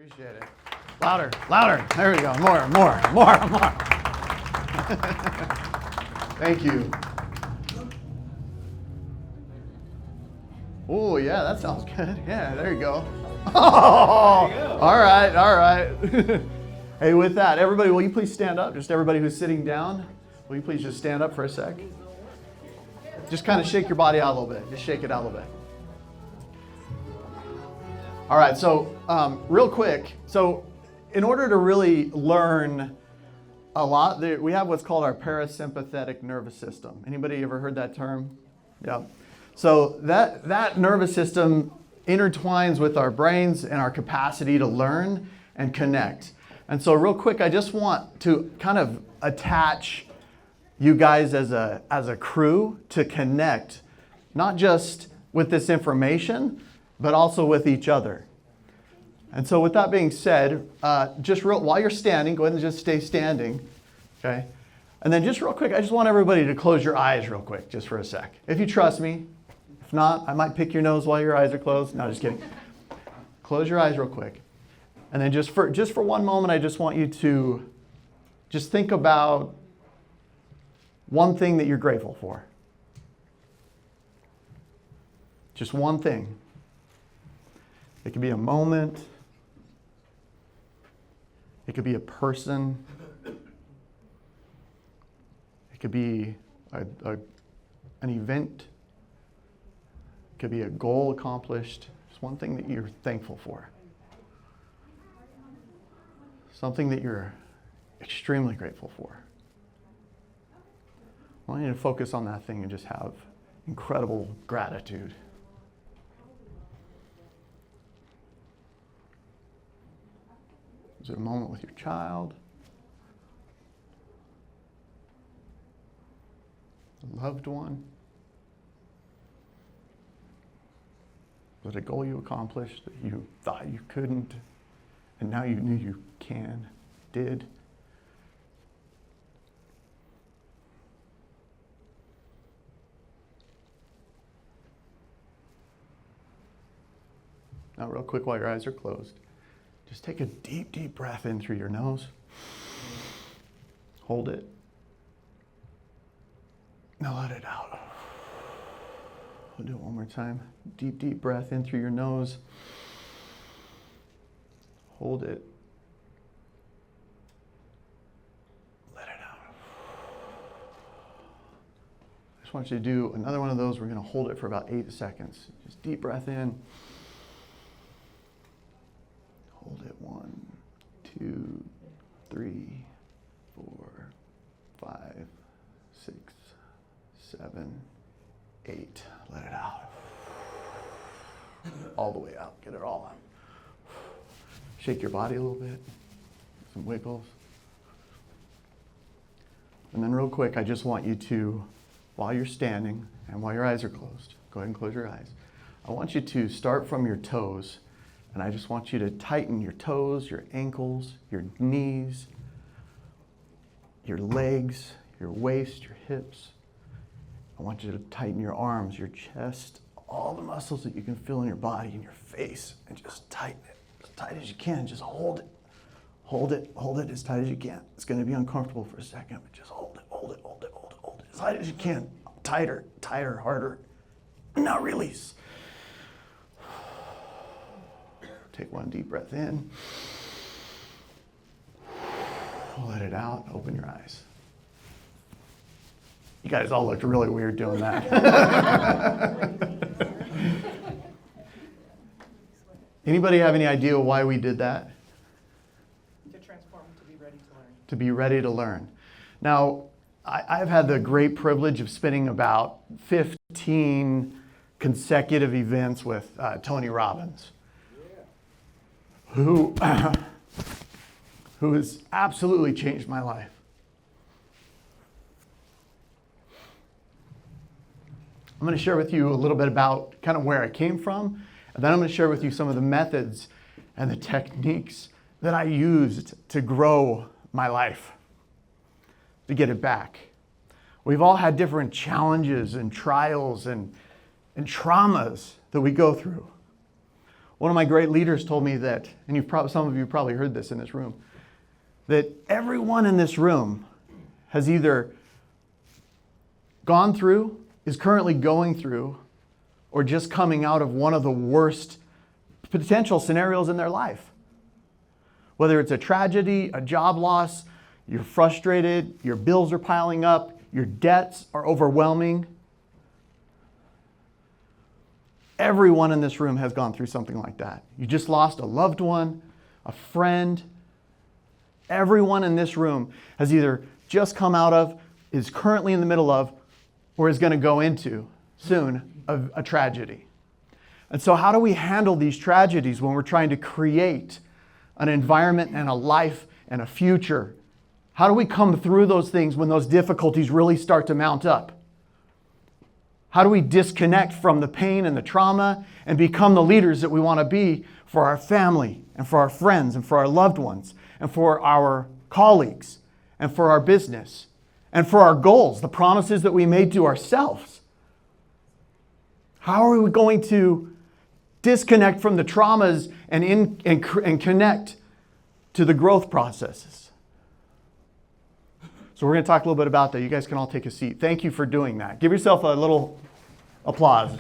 Appreciate it. Louder, louder. There we go. More. Thank you. Oh, yeah, that sounds good. Yeah, there you go. Oh, all right. Hey, with that, everybody, will you please stand up? Just everybody who's sitting down, will you please just stand up for a sec? Just kind of shake your body out a little bit. Just shake it out a little bit. All right, so real quick, so in order to really learn a lot, we have what's called our parasympathetic nervous system. Anybody ever heard that term? Yeah. So that nervous system intertwines with our brains and our capacity to learn and connect. And so real quick, I just want to kind of attach you guys as a crew to connect, not just with this information, but also with each other. And so with that being said, while you're standing, go ahead and just stay standing, okay? And then just real quick, I just want everybody to close your eyes real quick, just for a sec. If you trust me. If not, I might pick your nose while your eyes are closed. No, just kidding. Close your eyes real quick. And then just for one moment, I just want you to just think about one thing that you're grateful for. Just one thing. It could be a moment. It could be a person. It could be an event. It could be a goal accomplished. Just one thing that you're thankful for. Something that you're extremely grateful for. I want you to focus on that thing and just have incredible gratitude. Is it a moment with your child? A loved one? Was it a goal you accomplished that you thought you couldn't, and now you knew you did? Now, real quick, while your eyes are closed, just take a deep, deep breath in through your nose. Hold it. Now let it out. We'll do it one more time. Deep, deep breath in through your nose. Hold it. Let it out. I just want you to do another one of those. We're going to hold it for about 8 seconds. Just deep breath in. Hold it. 1, 2, 3, 4, 5, 6, 7, 8. Let it out. All the way out. Get it all out. Shake your body a little bit. Some wiggles. And then real quick, I just want you to, while you're standing and while your eyes are closed, go ahead and close your eyes. I want you to start from your toes. And I just want you to tighten your toes, your ankles, your knees, your legs, your waist, your hips. I want you to tighten your arms, your chest, all the muscles that you can feel in your body and your face, and just tighten it as tight as you can. Just hold it. Hold it as tight as you can. It's going to be uncomfortable for a second, but just hold it as tight as you can. Tighter, harder. Now release. Take one deep breath in. Let it out. Open your eyes. You guys all looked really weird doing that. Anybody have any idea why we did that? To transform, to be ready to learn. To be ready to learn. Now, I've had the great privilege of spending about 15 consecutive events with Tony Robbins. Who has absolutely changed my life. I'm going to share with you a little bit about kind of where I came from, and then I'm going to share with you some of the methods and the techniques that I used to grow my life, to get it back. We've all had different challenges and trials and traumas that we go through. One of my great leaders told me that, and some of you probably heard this in this room, that everyone in this room has either gone through, is currently going through, or just coming out of one of the worst potential scenarios in their life. Whether it's a tragedy, a job loss, you're frustrated, your bills are piling up, your debts are overwhelming. Everyone in this room has gone through something like that. You just lost a loved one, a friend. Everyone in this room has either just come out of, is currently in the middle of, or is going to go into soon a tragedy. And so how do we handle these tragedies when we're trying to create an environment and a life and a future? How do we come through those things when those difficulties really start to mount up? How do we disconnect from the pain and the trauma and become the leaders that we want to be for our family and for our friends and for our loved ones and for our colleagues and for our business and for our goals, the promises that we made to ourselves? How are we going to disconnect from the traumas and connect to the growth processes? So we're going to talk a little bit about that. You guys can all take a seat. Thank you for doing that. Give yourself a little applause.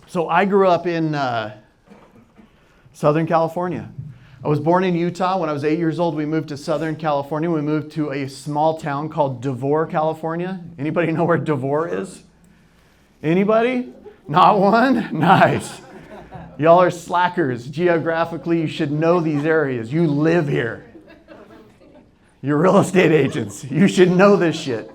So I grew up in Southern California. I was born in Utah. When I was 8 years old, we moved to Southern California. We moved to a small town called Devore, California. Anybody know where Devore is? Anybody? Not one? Nice. Y'all are slackers. Geographically, you should know these areas. You live here. You're real estate agents. You should know this shit.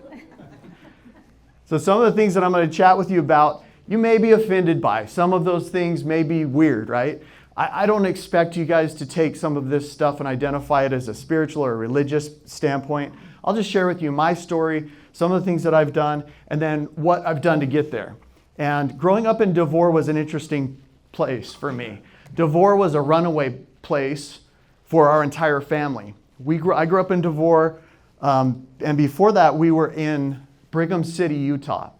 So some of the things that I'm going to chat with you about, you may be offended by. Some of those things may be weird, right? I don't expect you guys to take some of this stuff and identify it as a spiritual or religious standpoint. I'll just share with you my story, some of the things that I've done, and then what I've done to get there. And growing up in Devore was an interesting place for me. Devore was a runaway place for our entire family. I grew up in Devore, and before that we were in Brigham City, Utah.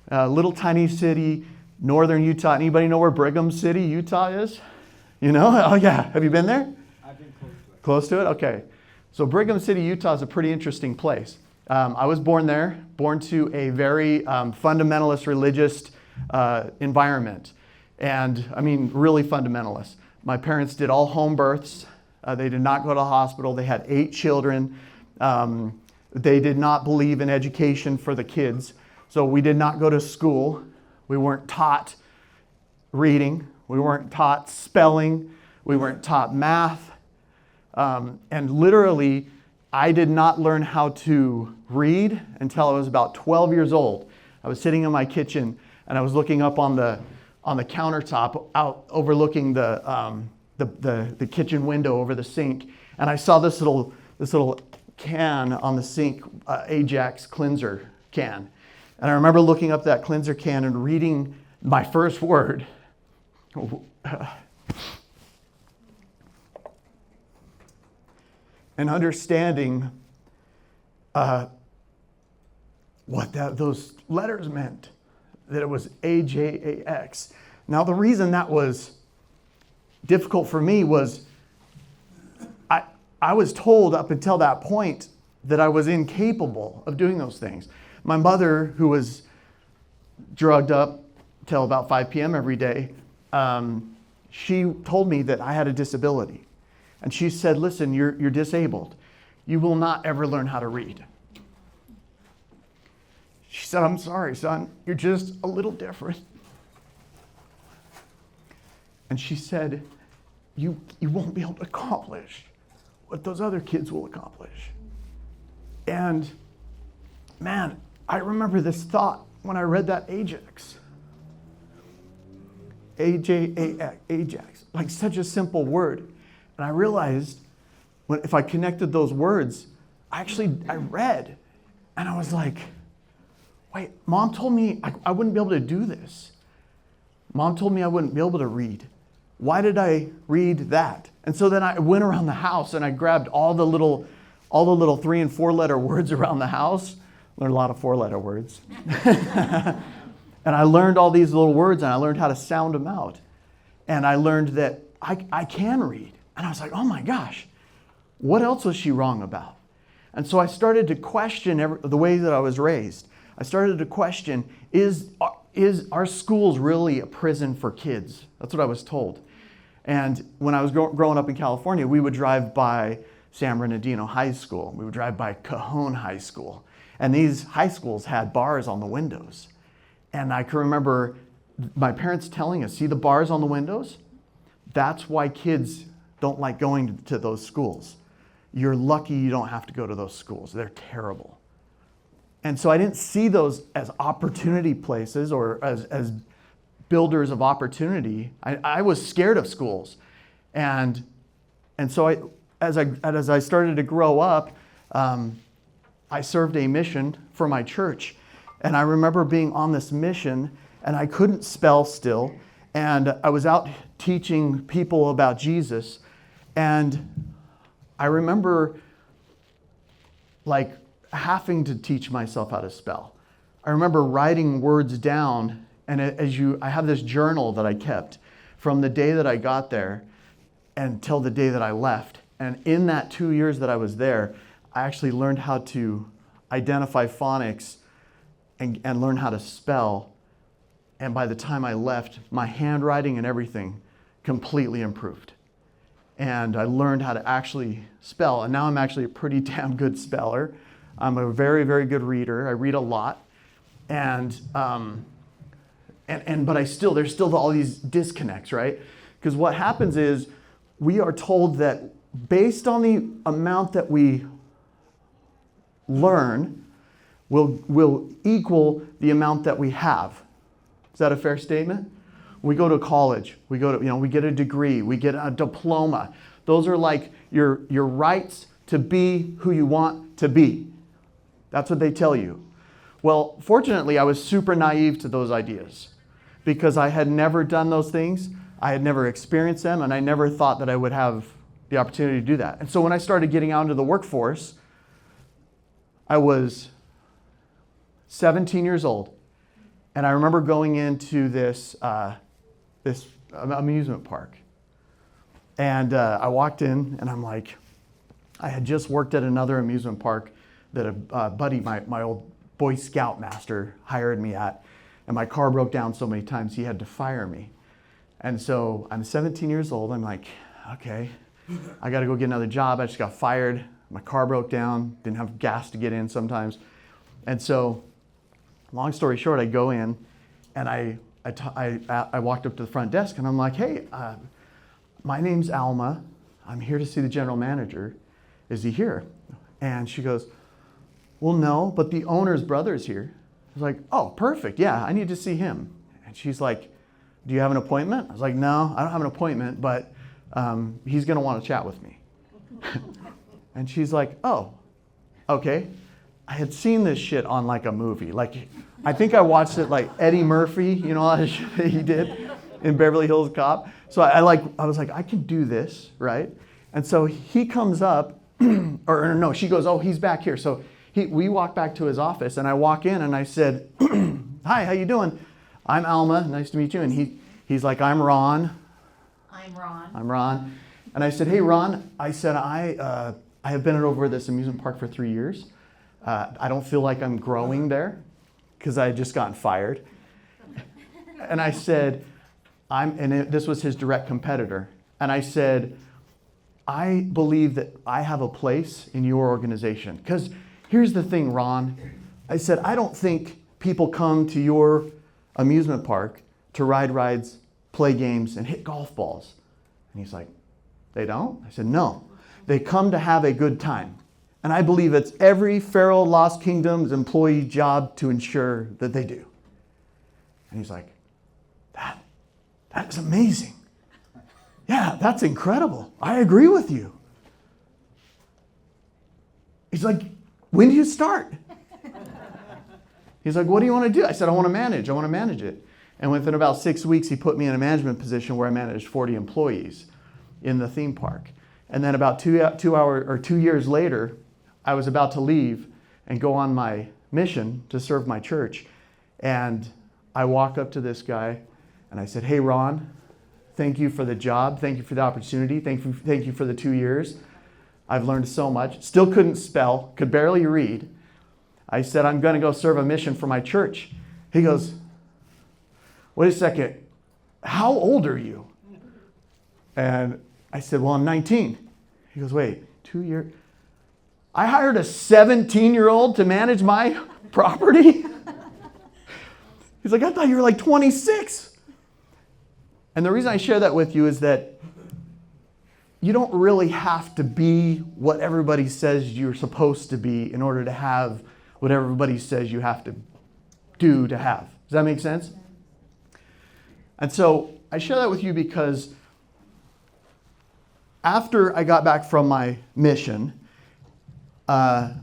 A little tiny city, northern Utah. Anybody know where Brigham City, Utah is? You know? Oh yeah, have you been there? I've been close to it. Close to it? Okay. So Brigham City, Utah is a pretty interesting place. I was born there, born to a very fundamentalist religious environment. And I mean, really fundamentalist. My parents did all home births. They did not go to the hospital. They had 8 children. They did not believe in education for the kids. So we did not go to school. We weren't taught reading. We weren't taught spelling. We weren't taught math. And literally, I did not learn how to read until I was about 12 years old. I was sitting in my kitchen and I was looking up on the countertop out overlooking the kitchen window over the sink, and I saw this little can on the sink, Ajax cleanser can. And I remember looking up that cleanser can and reading my first word. And understanding what those letters meant, that it was AJAX. Now the reason that was difficult for me was I was told up until that point that I was incapable of doing those things. My mother, who was drugged up till about 5 p.m. every day, she told me that I had a disability. And she said, listen, you're disabled. You will not ever learn how to read. She said, I'm sorry, son. You're just a little different. And she said, you won't be able to accomplish what those other kids will accomplish. And man, I remember this thought when I read that Ajax. AJAX, Ajax, like such a simple word. And I realized if I connected those words, I read and I was like, wait, Mom told me I wouldn't be able to do this. Mom told me I wouldn't be able to read. Why did I read that? And so then I went around the house and I grabbed all the little 3 and 4 letter words around the house. Learned a lot of 4 letter words. And I learned all these little words, and I learned how to sound them out. And I learned that I can read. And I was like, oh my gosh, what else was she wrong about? And so I started to question the way that I was raised. I started to question, is our schools really a prison for kids? That's what I was told. And when I was growing up in California, we would drive by San Bernardino High School. We would drive by Cajon High School. And these high schools had bars on the windows. And I can remember my parents telling us, see the bars on the windows? That's why kids don't like going to those schools. You're lucky you don't have to go to those schools. They're terrible. And so I didn't see those as opportunity places or as builders of opportunity. I was scared of schools. And so as I started to grow up, I served a mission for my church. And I remember being on this mission, and I couldn't spell still. And I was out teaching people about Jesus. And I remember like having to teach myself how to spell. I remember writing words down, and I have this journal that I kept from the day that I got there until the day that I left. And in that 2 years that I was there, I actually learned how to identify phonics and learn how to spell. And by the time I left, my handwriting and everything completely improved. And I learned how to actually spell. And now I'm actually a pretty damn good speller. I'm a very, very good reader. I read a lot. But there's still all these disconnects, right? Because what happens is we are told that based on the amount that we learn will equal the amount that we have. Is that a fair statement? We go to college, we get a degree, we get a diploma. Those are like your rights to be who you want to be. That's what they tell you. Well, fortunately, I was super naive to those ideas because I had never done those things. I had never experienced them, and I never thought that I would have the opportunity to do that. And so when I started getting out into the workforce, I was 17 years old. And I remember going into this amusement park. And I walked in, and I'm like, I had just worked at another amusement park that a buddy, my old Boy Scout master, hired me at. And my car broke down so many times, he had to fire me. And so I'm 17 years old. I'm like, okay, I got to go get another job. I just got fired. My car broke down. Didn't have gas to get in sometimes. And so, long story short, I go in, and I walked up to the front desk, and I'm like, hey, my name's Alma. I'm here to see the general manager. Is he here? And she goes, well, no, but the owner's brother's here. I was like, oh, perfect. Yeah, I need to see him. And she's like, do you have an appointment? I was like, no, I don't have an appointment, but he's going to want to chat with me. And she's like, oh, okay. I had seen this shit on like a movie. Like, I think I watched it like Eddie Murphy, you know, all that shit that he did in Beverly Hills Cop. So I was like, I can do this, right? And so he comes up, or no, she goes, oh, he's back here. So we walk back to his office, and I walk in, and I said, hi, how you doing? I'm Alma, nice to meet you. And he's like, I'm Ron. I'm Ron. And I said, hey, Ron, I said, I have been over this amusement park for 3 years. I don't feel like I'm growing there because I had just gotten fired. And I said, this was his direct competitor. And I said, I believe that I have a place in your organization. Because here's the thing, Ron. I said, I don't think people come to your amusement park to ride rides, play games, and hit golf balls. And he's like, they don't? I said, no. They come to have a good time. And I believe it's every Pharaoh Lost Kingdom's employee job to ensure that they do. And he's like, that is amazing. Yeah, that's incredible. I agree with you. He's like, when do you start? He's like, what do you want to do? I said, I want to manage it. And within about 6 weeks, he put me in a management position where I managed 40 employees in the theme park. And then about 2 years later, I was about to leave and go on my mission to serve my church. And I walk up to this guy and I said, hey, Ron, thank you for the job. Thank you for the opportunity. Thank you for the 2 years. I've learned so much. Still couldn't spell, could barely read. I said, I'm going to go serve a mission for my church. He goes, wait a second, how old are you? And I said, well, I'm 19. He goes, wait, 2 years? I hired a 17-year-old to manage my property? He's like, I thought you were like 26. And the reason I share that with you is that you don't really have to be what everybody says you're supposed to be in order to have what everybody says you have to do to have. Does that make sense? And so I share that with you because after I got back from my mission, I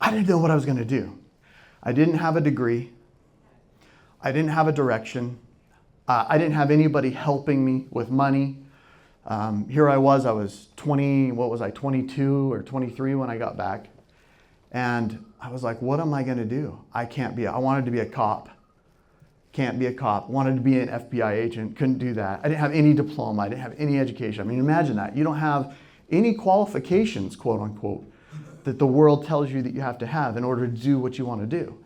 didn't know what I was going to do. I didn't have a degree. I didn't have a direction. I didn't have anybody helping me with money. Here I was 22 or 23 when I got back. And I was like, what am I going to do? I wanted to be a cop. Can't be a cop. Wanted to be an FBI agent. Couldn't do that. I didn't have any diploma. I didn't have any education. I mean, imagine that. You don't have any qualifications, quote unquote, that the world tells you that you have to have in order to do what you want to do.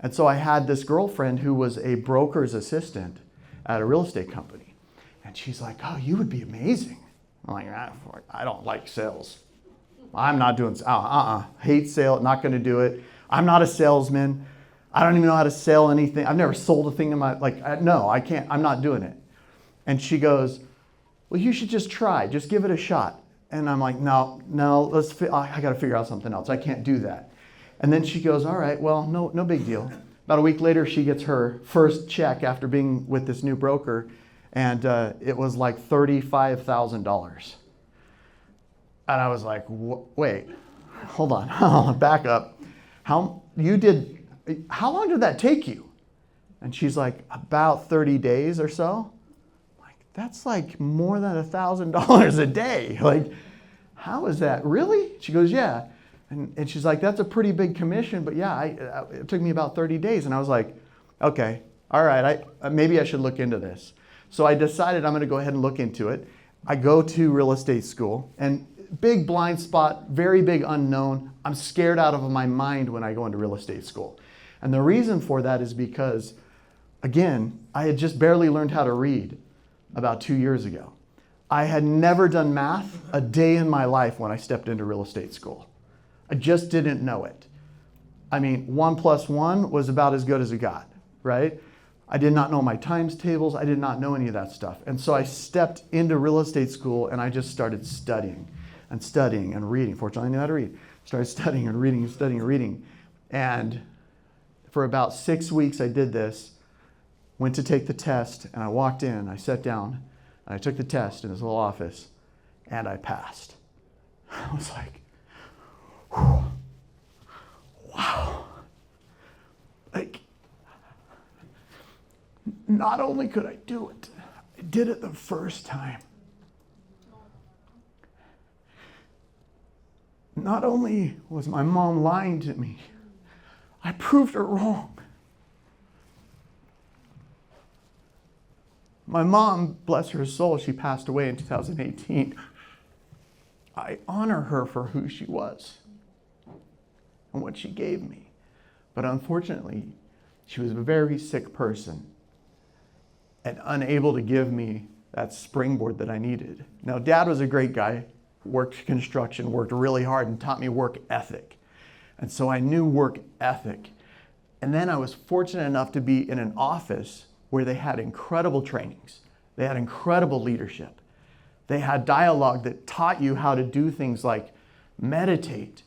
And so I had this girlfriend who was a broker's assistant at a real estate company. And she's like, oh, you would be amazing. I'm like, I don't like sales. I'm not doing, hate sales, not going to do it. I'm not a salesman. I don't even know how to sell anything. I've never sold a thing in my, no, I can't, I'm not doing it. And she goes, well, you should just try, just give it a shot. And I'm like, no, I got to figure out something else. I can't do that. And then she goes, all right, well, no big deal. About a week later, she gets her first check after being with this new broker, and it was like $35,000. And I was like, wait, hold on, back up. How long did that take you? And she's like, about 30 days or so. I'm like, that's like more than $1,000 a day. Like, how is that? Really? She goes, yeah. And she's like, that's a pretty big commission, but yeah, it took me about 30 days. And I was like, okay, all right, maybe I should look into this. So I decided I'm going to go ahead and look into it. I go to real estate school, and big blind spot, very big unknown. I'm scared out of my mind when I go into real estate school. And the reason for that is because, again, I had just barely learned how to read about 2 years ago. I had never done math a day in my life when I stepped into real estate school. I just didn't know it. I mean, 1 + 1 was about as good as it got, right? I did not know my times tables. I did not know any of that stuff. And so I stepped into real estate school and I just started studying and reading. Fortunately, I knew how to read. Started studying and reading and studying and reading. And for about 6 weeks, I did this. Went to take the test, and I walked in, I sat down, and I took the test in this little office, and I passed. I was like, whew, wow. Like, not only could I do it, I did it the first time. Not only was my mom lying to me, I proved her wrong. My mom, bless her soul, she passed away in 2018. I honor her for who she was and what she gave me. But unfortunately, she was a very sick person and unable to give me that springboard that I needed. Now, Dad was a great guy, worked construction, worked really hard, and taught me work ethic. And so I knew work ethic. And then I was fortunate enough to be in an office where they had incredible trainings. They had incredible leadership. They had dialogue that taught you how to do things like meditate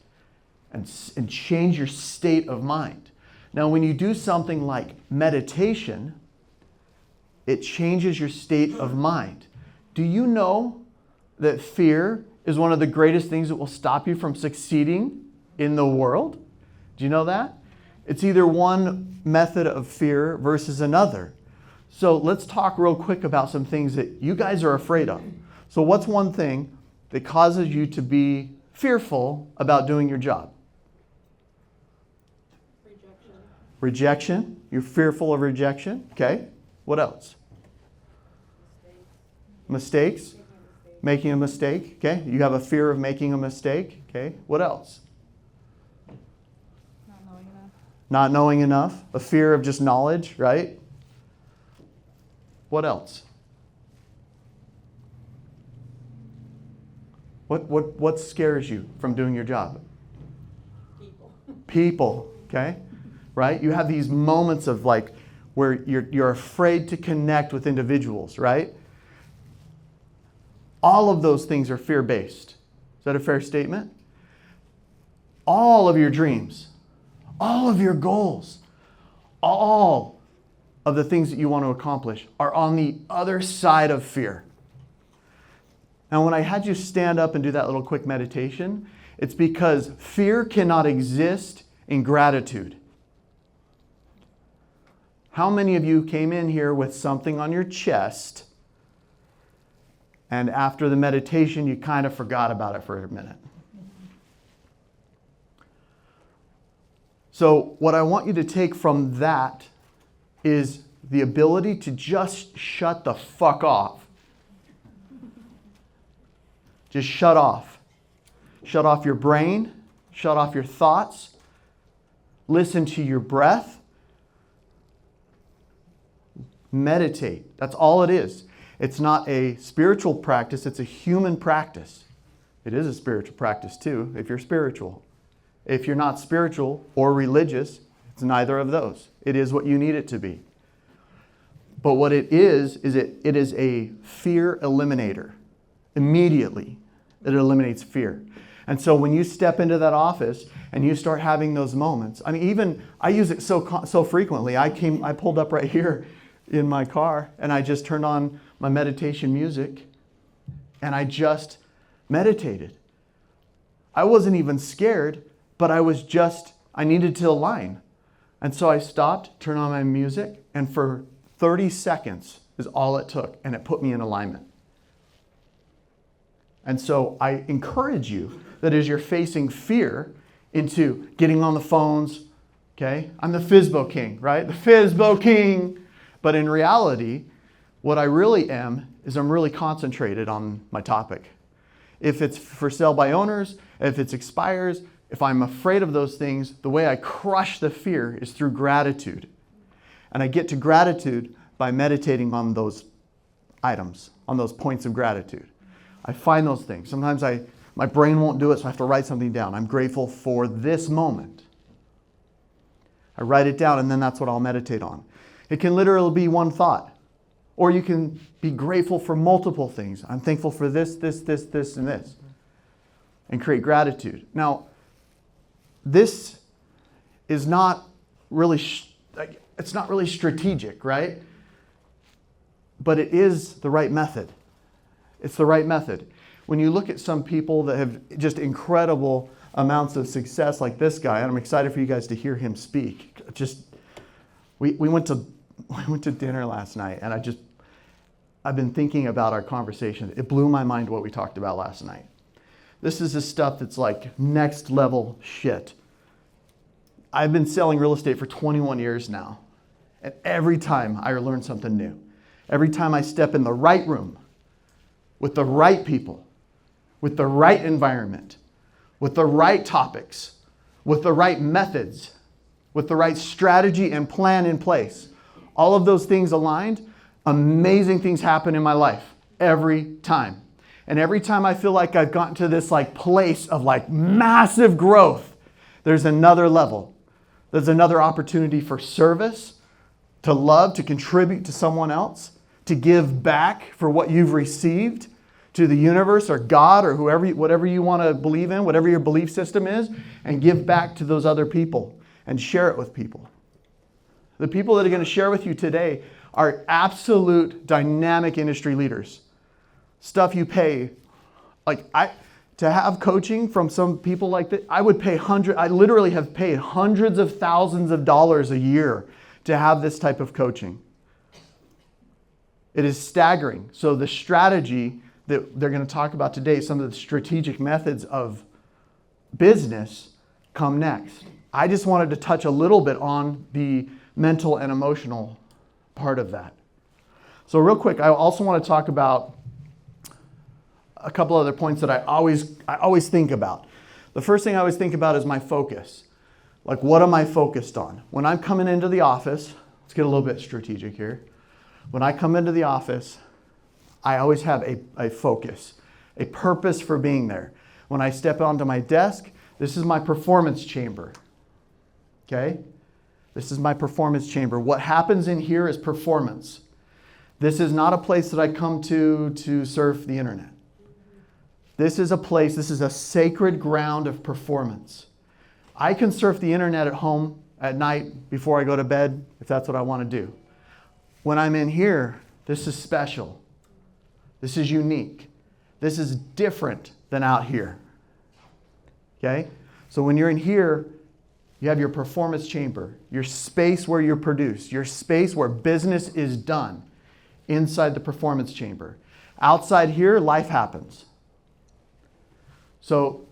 and change your state of mind. Now, when you do something like meditation, it changes your state of mind. Do you know that fear is one of the greatest things that will stop you from succeeding in the world? Do you know that? It's either one method of fear versus another. So let's talk real quick about some things that you guys are afraid of. So what's one thing that causes you to be fearful about doing your job? Rejection. You're fearful of rejection. Okay. What else? Mistakes. Making a mistake. Okay. You have a fear of making a mistake. Okay. What else? Not knowing enough. Not knowing enough. A fear of just knowledge, right? What else? What scares you from doing your job? People, okay? Right? You have these moments of like where you're afraid to connect with individuals, right? All of those things are fear-based. Is that a fair statement? All of your dreams, all of your goals, all of the things that you want to accomplish are on the other side of fear. Now, when I had you stand up and do that little quick meditation, it's because fear cannot exist in gratitude. How many of you came in here with something on your chest, and after the meditation, you kind of forgot about it for a minute? So what I want you to take from that is the ability to just shut the fuck off. Just shut off. Shut off your brain. Shut off your thoughts. Listen to your breath. Meditate. That's all it is. It's not a spiritual practice. It's a human practice. It is a spiritual practice too, if you're spiritual. If you're not spiritual or religious, it's neither of those. It is what you need it to be. But what it is it is a fear eliminator. Immediately, it eliminates fear. And so when you step into that office and you start having those moments, I mean, even I use it so frequently. I pulled up right here in my car and I just turned on my meditation music and I just meditated. I wasn't even scared, but I needed to align. And so I stopped, turned on my music, and for 30 seconds is all it took, and it put me in alignment. And so I encourage you that as you're facing fear into getting on the phones, okay? I'm the FSBO king, right? The FSBO king. But in reality, what I really am is I'm really concentrated on my topic. If it's for sale by owners, if it's expires, if I'm afraid of those things, the way I crush the fear is through gratitude. And I get to gratitude by meditating on those items, on those points of gratitude. I find those things. Sometimes my brain won't do it, so I have to write something down. I'm grateful for this moment. I write it down, and then that's what I'll meditate on. It can literally be one thought. Or you can be grateful for multiple things. I'm thankful for this, and this. And create gratitude. Now, this is not really, it's not really strategic, right? But it is the right method. It's the right method. When you look at some people that have just incredible amounts of success like this guy, and I'm excited for you guys to hear him speak. We went to dinner last night, and I've been thinking about our conversation. It blew my mind what we talked about last night. This is the stuff that's like next level shit. I've been selling real estate for 21 years now, and every time I learn something new. Every time I step in the right room, with the right people, with the right environment, with the right topics, with the right methods, with the right strategy and plan in place, all of those things aligned, amazing things happen in my life every time. And every time I feel like I've gotten to this like place of like massive growth, there's another level. There's another opportunity for service, to love, to contribute to someone else, to give back for what you've received to the universe or God or whatever you want to believe in, whatever your belief system is, and give back to those other people and share it with people. The people that are going to share with you today are absolute dynamic industry leaders. Stuff you pay, to have coaching from some people like that, I literally have paid hundreds of thousands of dollars a year to have this type of coaching. It is staggering. So the strategy that they're going to talk about today, some of the strategic methods of business, come next. I just wanted to touch a little bit on the mental and emotional part of that. So real quick, I also want to talk about a couple other points that I always think about. The first thing I always think about is my focus. Like, what am I focused on? When I'm coming into the office, let's get a little bit strategic here. When I come into the office, I always have a focus, a purpose for being there. When I step onto my desk, this is my performance chamber. Okay? This is my performance chamber. What happens in here is performance. This is not a place that I come to surf the internet. This is a sacred ground of performance. I can surf the internet at home at night before I go to bed if that's what I want to do. When I'm in here, this is special. This is unique. This is different than out here. Okay? So when you're in here, you have your performance chamber, your space where you're produced, your space where business is done inside the performance chamber. Outside here, life happens. So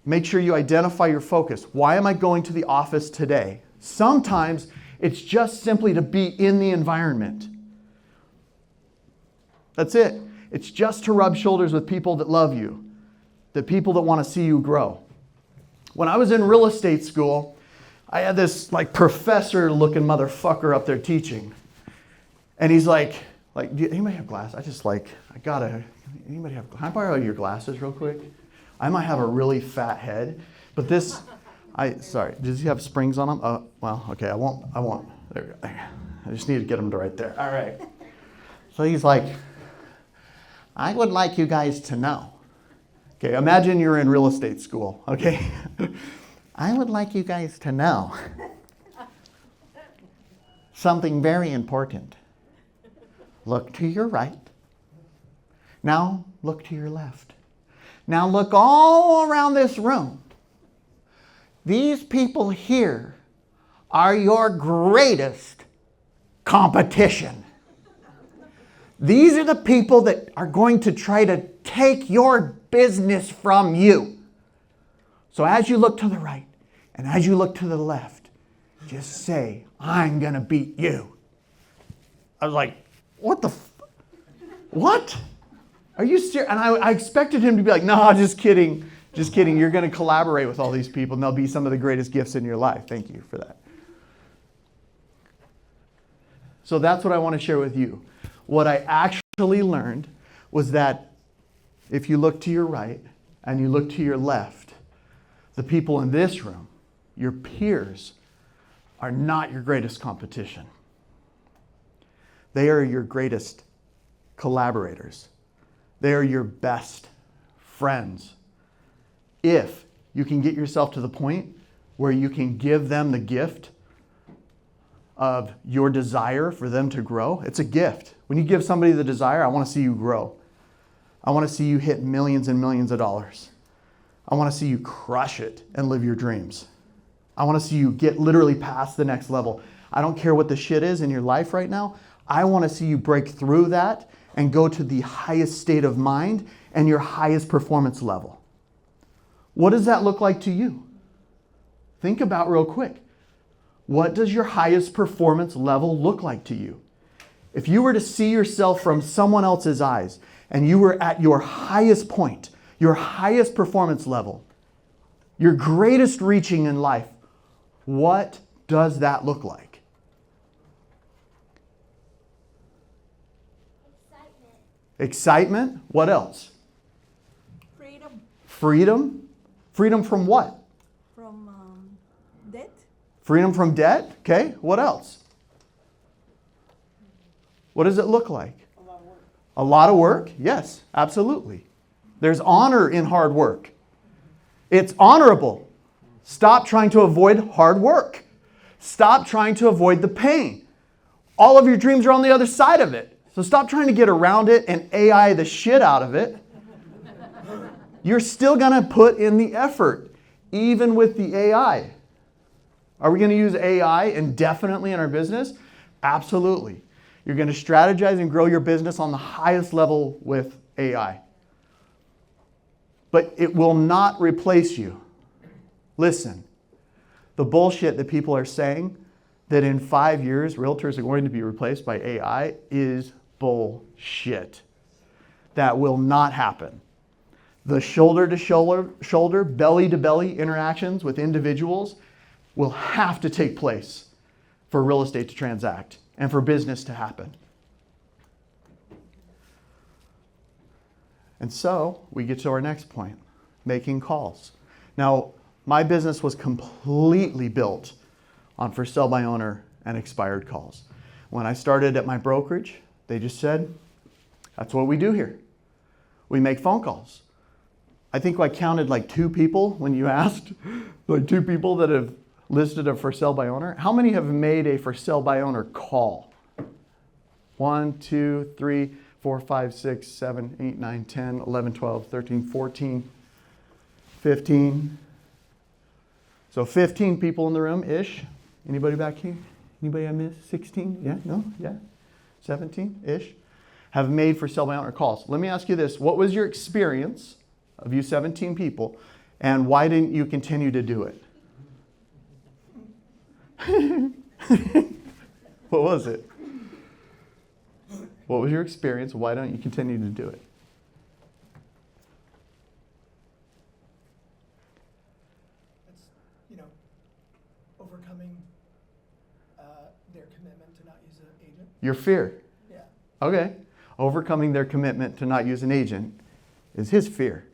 make sure you identify your focus. Why am I going to the office today? Sometimes it's just simply to be in the environment. That's it. It's just to rub shoulders with people that love you, the people that want to see you grow. When I was in real estate school, I had this like professor-looking motherfucker up there teaching. And he's like, do anybody have glasses? Anybody have, can I borrow your glasses real quick? I might have a really fat head, but sorry, does he have springs on them? Well, okay, I won't. There we go. I just need to get him to right there. All right. So he's like, I would like you guys to know. Okay, imagine you're in real estate school, okay? I would like you guys to know something very important. Look to your right. Now look to your left. Now look all around this room. These people here are your greatest competition. These are the people that are going to try to take your business from you. So as you look to the right and as you look to the left, just say, I'm going to beat you. I was like, what? Are you serious? And I expected him to be like, no, just kidding. Just kidding. You're going to collaborate with all these people and they'll be some of the greatest gifts in your life. Thank you for that. So that's what I want to share with you. What I actually learned was that if you look to your right and you look to your left, the people in this room, your peers, are not your greatest competition. They are your greatest collaborators. They are your best friends. If you can get yourself to the point where you can give them the gift of your desire for them to grow, it's a gift. When you give somebody the desire, I want to see you grow. I want to see you hit millions and millions of dollars. I want to see you crush it and live your dreams. I want to see you get literally past the next level. I don't care what the shit is in your life right now. I want to see you break through that and go to the highest state of mind and your highest performance level. What does that look like to you? Think about real quick. What does your highest performance level look like to you? If you were to see yourself from someone else's eyes and you were at your highest point, your highest performance level, your greatest reaching in life, what does that look like? Excitement. What else? Freedom. Freedom? Freedom from what? From debt. Freedom from debt? Okay, what else? What does it look like? A lot of work. A lot of work? Yes, absolutely. There's honor in hard work. It's honorable. Stop trying to avoid hard work. Stop trying to avoid the pain. All of your dreams are on the other side of it. So stop trying to get around it and AI the shit out of it. You're still going to put in the effort, even with the AI. Are we going to use AI indefinitely in our business? Absolutely. You're going to strategize and grow your business on the highest level with AI. But it will not replace you. Listen, The bullshit that people are saying that in 5 years realtors are going to be replaced by AI is bullshit. That will not happen. The shoulder to shoulder, belly to belly interactions with individuals will have to take place for real estate to transact and for business to happen. And so we get to our next point, making calls. Now, my business was completely built on for sale by owner and expired calls. When I started at my brokerage, they just said, that's what we do here. We make phone calls. I think I counted like 2 people when you asked, like 2 people that have listed a for sale by owner. How many have made a for sale by owner call? 1, 2, 3, 4, 5, 6, 7, 8, 9, 10, 11, 12, 13, 14, 15. So 15 people in the room-ish. Anybody back here? Anybody I missed? 16? Yeah? No? Yeah? 17-ish? Have made for sale by owner calls. Let me ask you this. What was your experience of you 17 people, and why didn't you continue to do it? What was it? What was your experience? Why don't you continue to do it? It's, overcoming their commitment to not use an agent. Your fear. Yeah. Okay. Overcoming their commitment to not use an agent is his fear.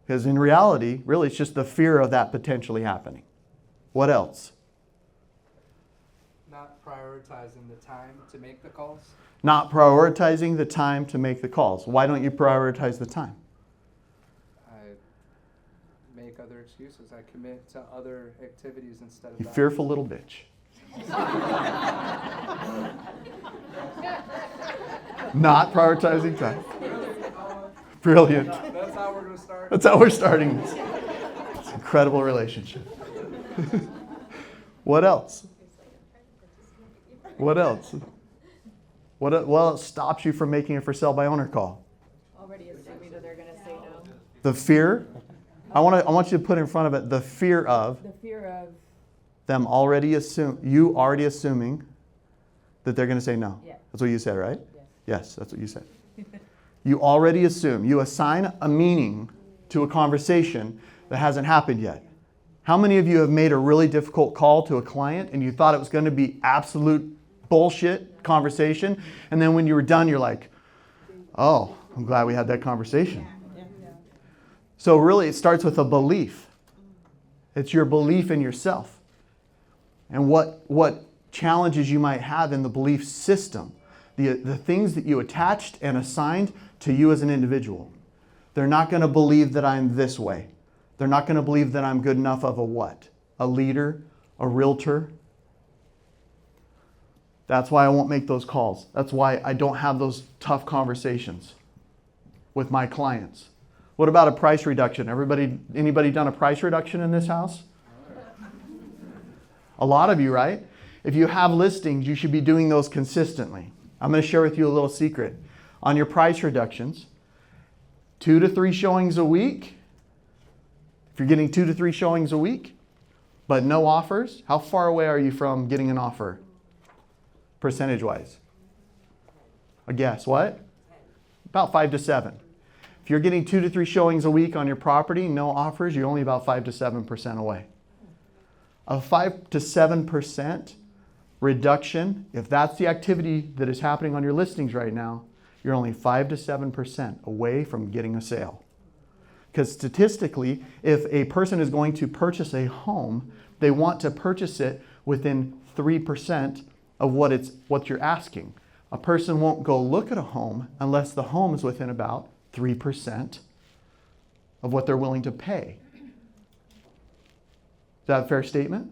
Because in reality, really, it's just the fear of that potentially happening. What else? Not prioritizing the time to make the calls. Not prioritizing the time to make the calls. Why don't you prioritize the time? I make other excuses. I commit to other activities instead of You that. fearful little bitch. Not prioritizing time. Brilliant. That's how we're going to start. That's how we're starting this. It's an incredible relationship. What else? What else? What else stops you from making a for sale by owner call? Already assuming that they're going to say no. The fear. I want you to put in front of it the fear of The fear of, them already assuming that they're going to say no. Yeah. That's what you said, right? yes. Yes, that's what you said. You already assume. You assign a meaning to a conversation that hasn't happened yet. How many of you have made a really difficult call to a client and you thought it was going to be absolute bullshit conversation, and then when you were done, you're like, oh, I'm glad we had that conversation. So really, it starts with a belief. It's your belief in yourself and what challenges you might have in the belief system. The things that you attached and assigned to you as an individual. They're not going to believe that I'm this way. They're not going to believe that I'm good enough of a what? A leader, a realtor. That's why I won't make those calls. That's why I don't have those tough conversations with my clients. What about a price reduction? Anybody done a price reduction in this house? A lot of you, right? If you have listings, you should be doing those consistently. I'm going to share with you a little secret. On your price reductions, 2 to 3 showings a week. If you're getting 2 to 3 showings a week, but no offers, how far away are you from getting an offer? Percentage-wise? A guess, what? About 5 to 7. If you're getting 2 to 3 showings a week on your property, no offers, you're only about 5 to 7% away. A 5 to 7% reduction, if that's the activity that is happening on your listings right now, you're only 5 to 7% away from getting a sale. Because statistically, if a person is going to purchase a home, they want to purchase it within 3% of what you're asking. A person won't go look at a home unless the home is within about 3% of what they're willing to pay. Is that a fair statement?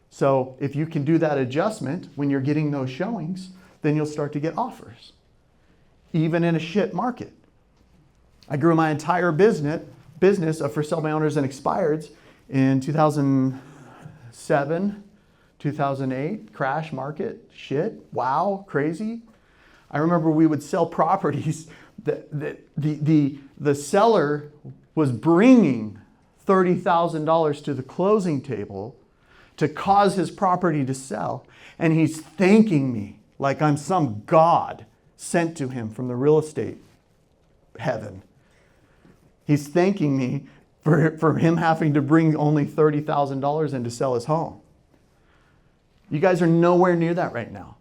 So if you can do that adjustment when you're getting those showings, then you'll start to get offers, even in a shit market. I grew my entire business of for sale by owners and expireds in 2007, 2008, crash market, shit, wow, crazy. I remember we would sell properties that the seller was bringing $30,000 to the closing table to cause his property to sell. And he's thanking me like I'm some god sent to him from the real estate heaven. He's thanking me for him having to bring only $30,000 in to sell his home. You guys are nowhere near that right now.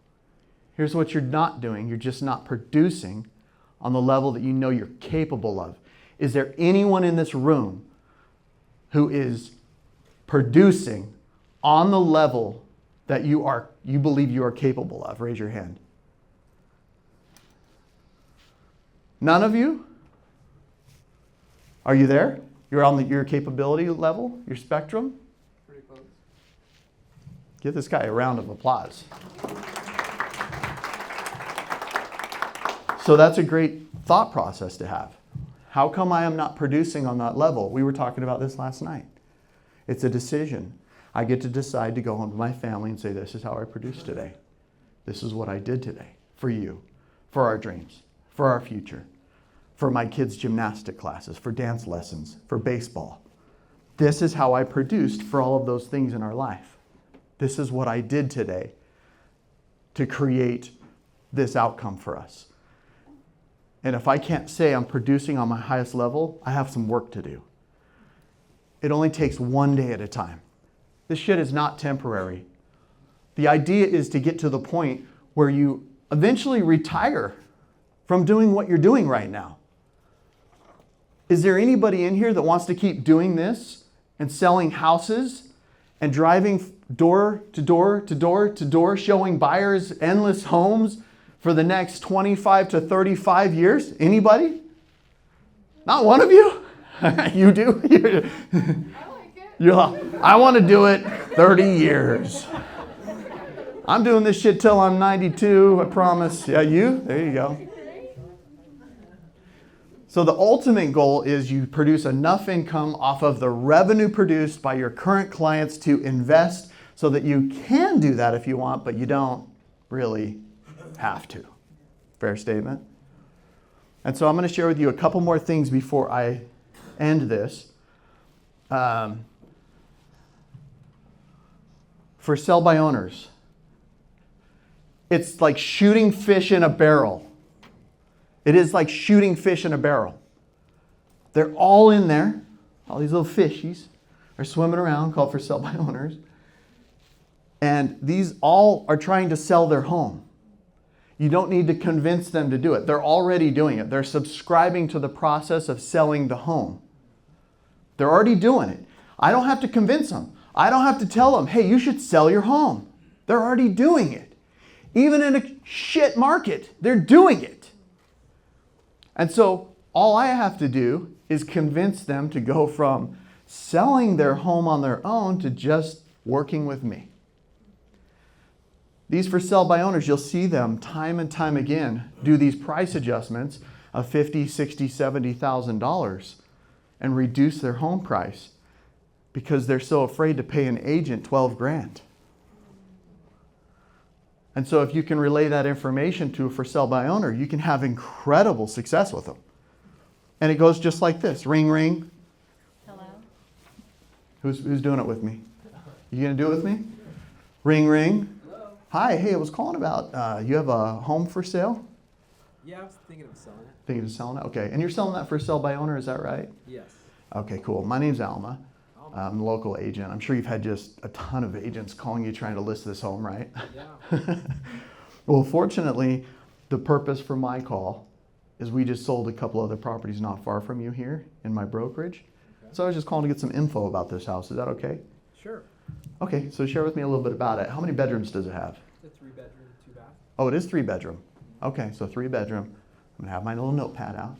Here's what you're not doing. You're just not producing on the level that you know you're capable of. Is there anyone in this room who is producing on the level that you believe you are capable of? Raise your hand. None of you? Are you there? You're on your capability level, your spectrum? Pretty close. Give this guy a round of applause. So that's a great thought process to have. How come I am not producing on that level? We were talking about this last night. It's a decision. I get to decide to go home to my family and say, this is how I produced today. This is what I did today for you, for our dreams, for our future, for my kids' gymnastic classes, for dance lessons, for baseball. This is how I produced for all of those things in our life. This is what I did today to create this outcome for us. And if I can't say I'm producing on my highest level, I have some work to do. It only takes one day at a time. This shit is not temporary. The idea is to get to the point where you eventually retire from doing what you're doing right now. Is there anybody in here that wants to keep doing this and selling houses and driving door to door to door to door, showing buyers endless homes for the next 25 to 35 years? Anybody? Not one of you? You do? You're like, I want to do it 30 years. I'm doing this shit till I'm 92, I promise. Yeah, you? There you go. So the ultimate goal is you produce enough income off of the revenue produced by your current clients to invest so that you can do that if you want, but you don't really have to. Fair statement? And so I'm going to share with you a couple more things before I end this. For sell by owners, it's like shooting fish in a barrel. It is like shooting fish in a barrel. They're all in there. All these little fishies are swimming around, called for sell by owners. And these all are trying to sell their home. You don't need to convince them to do it. They're already doing it. They're subscribing to the process of selling the home. They're already doing it. I don't have to convince them. I don't have to tell them, hey, you should sell your home. They're already doing it. Even in a shit market, they're doing it. And so all I have to do is convince them to go from selling their home on their own to just working with me. These for sell by owners, you'll see them time and time again do these price adjustments of $50,000, $60,000, $70,000 and reduce their home price because they're so afraid to pay an agent $12,000. And so if you can relay that information to a for sell by owner, you can have incredible success with them. And it goes just like this. Ring, ring. Hello? Who's doing it with me? You going to do it with me? Ring, ring. Hello? Hi, hey, I was calling about, you have a home for sale? Yeah, I was thinking of selling it. Thinking of selling it? Okay. And you're selling that for sell by owner, is that right? Yes. Okay, cool. My name's Alma. I'm a local agent. I'm sure you've had just a ton of agents calling you trying to list this home, right? Yeah. Well, fortunately, the purpose for my call is we just sold a couple other properties not far from you here in my brokerage. Okay. So I was just calling to get some info about this house. Is that okay? Sure. Okay, so share with me a little bit about it. How many bedrooms does it have? It's a 3-bedroom, 2-bath. Oh, it is 3-bedroom. Okay, so 3-bedroom. I'm gonna have my little notepad out.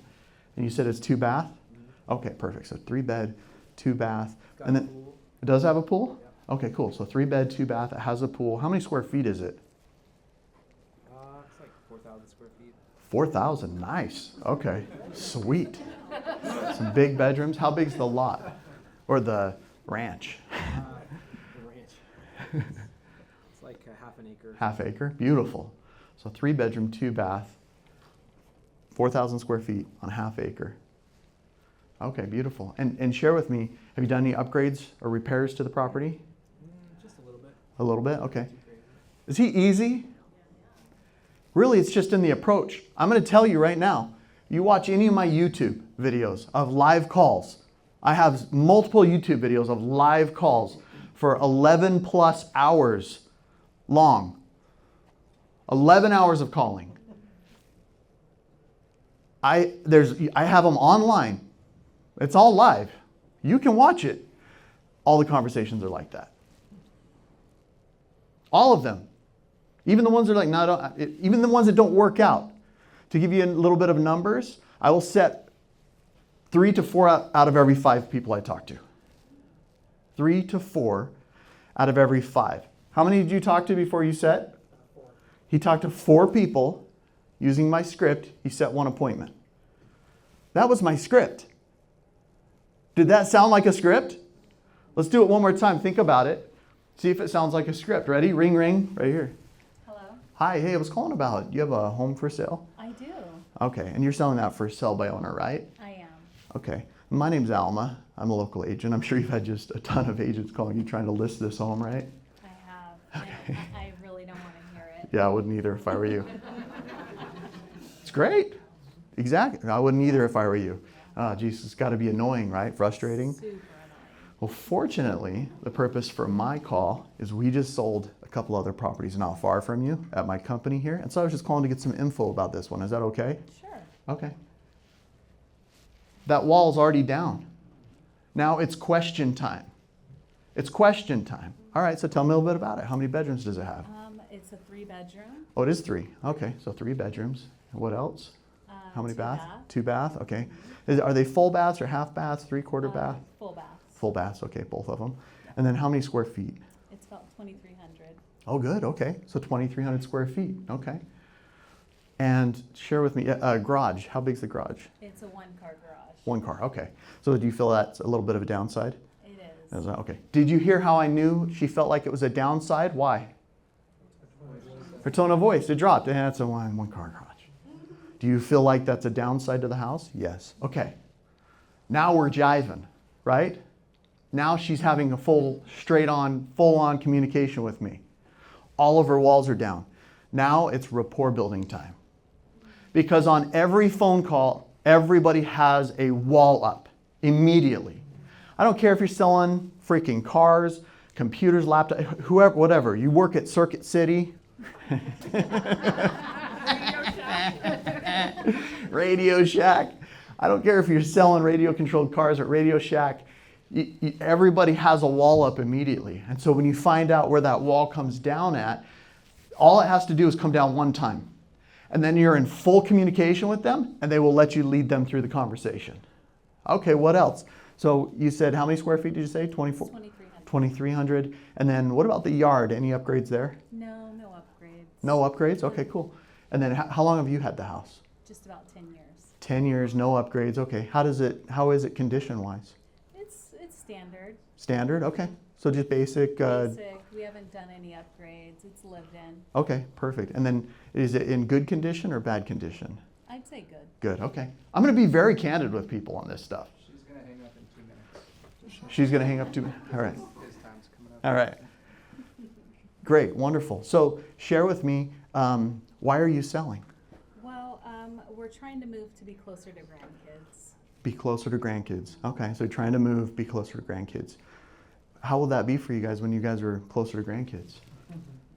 And you said it's 2-bath? Mm-hmm. Okay, perfect. So 3-bed, 2-bath. Got And a then pool. it does have a pool? Yeah. Okay, cool. So 3-bed, 2-bath. It has a pool. How many square feet is it? It's like 4,000 square feet. 4,000. Nice. Okay, sweet. Some big bedrooms. How big's the lot or the ranch? The ranch. It's like a half an acre. Half acre. Beautiful. So 3-bedroom, 2-bath, 4,000 square feet on a half acre. Okay, beautiful. And share with me, have you done any upgrades or repairs to the property? Just a little bit. A little bit? Okay. Too crazy. Is he easy? Really, it's just in the approach. I'm going to tell you right now, you watch any of my YouTube videos of live calls. I have multiple YouTube videos of live calls for 11 plus hours long. 11 hours of calling. I have them online. It's all live. You can watch it. All the conversations are like that. All of them. Even the ones that are like, no, even the ones that don't work out. To give you a little bit of numbers, I will set 3 to 4 out of every 5 people I talk to. 3 to 4 out of every 5. How many did you talk to before you set? 4. He talked to 4 people using my script. He set 1 appointment. That was my script. Did that sound like a script? Let's do it one more time. Think about it. See if it sounds like a script. Ready? Ring, ring. Right here. Hello? Hi, hey, I was calling about, you have a home for sale? I do. Okay, and you're selling that for sell by owner, right? I am. Okay. My name's Alma. I'm a local agent. I'm sure you've had just a ton of agents calling you trying to list this home, right? I have. And I really don't want to hear it. Yeah, I wouldn't either if I were you. It's great. Exactly. I wouldn't either if I were you. Jesus, it's got to be annoying, right? Frustrating. Super annoying. Well, fortunately, the purpose for my call is we just sold a couple other properties not far from you at my company here. And so I was just calling to get some info about this one. Is that okay? Sure. Okay. That wall's already down. Now it's question time. It's question time. All right, so tell me a little bit about it. How many bedrooms does it have? It's a 3-bedroom. Oh, it is 3. Okay, so 3 bedrooms. What else? How many 2 baths? bath. 2 bath, okay. Are they full baths or half baths, 3/4 bath? Full baths. Full baths, okay, both of them. And then how many square feet? It's about 2,300. Oh, good, okay. So 2,300 square feet, okay. And share with me, garage, how big's the garage? It's a 1-car garage. 1 car, okay. So do you feel that's a little bit of a downside? It is. Okay. Did you hear how I knew she felt like it was a downside? Why? Her tone of voice, it dropped. And that's a 1-car garage. Do you feel like that's a downside to the house? Yes. Okay. Now we're jiving, right? Now she's having a full on communication with me. All of her walls are down. Now it's rapport building time. Because on every phone call, everybody has a wall up immediately. I don't care if you're selling freaking cars, computers, laptops, whoever, whatever. You work at Circuit City. Radio Shack. I don't care if you're selling radio-controlled cars at Radio Shack. Everybody has a wall up immediately. And so when you find out where that wall comes down at, all it has to do is come down one time. And then you're in full communication with them, and they will let you lead them through the conversation. Okay, what else? So you said how many square feet did you say? 24? 2,300. 2,300. And then what about the yard? Any upgrades there? No upgrades. No upgrades? Okay, cool. And then how long have you had the house? Just about 10 years. 10 years, no upgrades. Okay. How is it condition-wise? It's standard. Standard? Okay. So just basic. Basic. We haven't done any upgrades. It's lived in. Okay, perfect. And then is it in good condition or bad condition? I'd say good. Good, okay. I'm going to be very candid with people on this stuff. She's gonna hang up in 2 minutes. She's going to hang up to me. All right. His time's coming up. All right. Great, wonderful. So share with me, why are you selling? Well, we're trying to move to be closer to grandkids. Be closer to grandkids. Okay, so trying to move, be closer to grandkids. How will that be for you guys when you guys are closer to grandkids?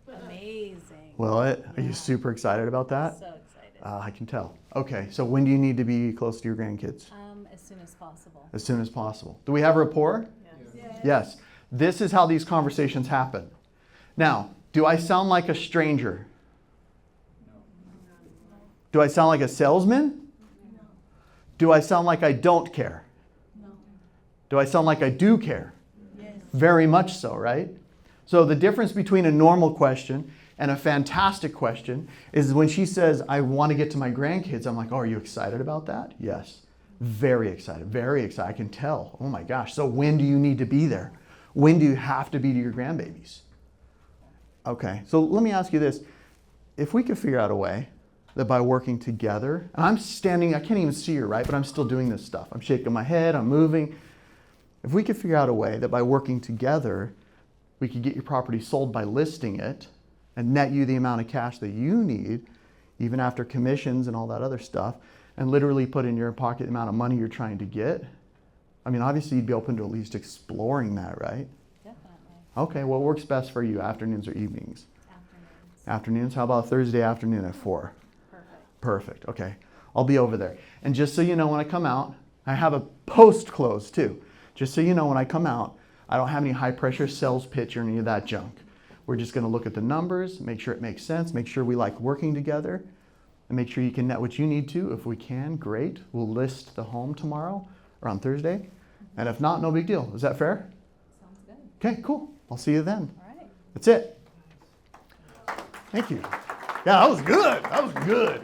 Amazing. Will it? Are you super excited about that? So excited. I can tell. Okay, so when do you need to be close to your grandkids? As soon as possible. As soon as possible. Do we have rapport? Yes. This is how these conversations happen. Now, do I sound like a stranger? Do I sound like a salesman? Do I sound like I don't care? Do I sound like I do care? Very much so, right? So the difference between a normal question and a fantastic question is when she says, I want to get to my grandkids, I'm like, oh, are you excited about that? Yes. Very excited. Very excited. I can tell. Oh my gosh. So when do you need to be there? When do you have to be to your grandbabies? Okay. So let me ask you this. If we could figure out a way that by working together, and I'm standing, I can't even see her, right? But I'm still doing this stuff. I'm shaking my head, I'm moving. If we could figure out a way that by working together, we could get your property sold by listing it and net you the amount of cash that you need, even after commissions and all that other stuff, and literally put in your pocket the amount of money you're trying to get. I mean, obviously you'd be open to at least exploring that, right? Definitely. Okay, what works best for you, afternoons or evenings? Afternoons. Afternoons, how about Thursday afternoon at 4? Perfect. Perfect, okay. I'll be over there. And just so you know, when I come out, I have a post-close too. Just so you know, when I come out, I don't have any high-pressure sales pitch or any of that junk. We're just gonna look at the numbers, make sure it makes sense, make sure we like working together, and make sure you can net what you need to. If we can, great. We'll list the home tomorrow or on Thursday. And if not, no big deal. Is that fair? Sounds good. Okay, cool. I'll see you then. All right. That's it. Thank you. Yeah, that was good. That was good.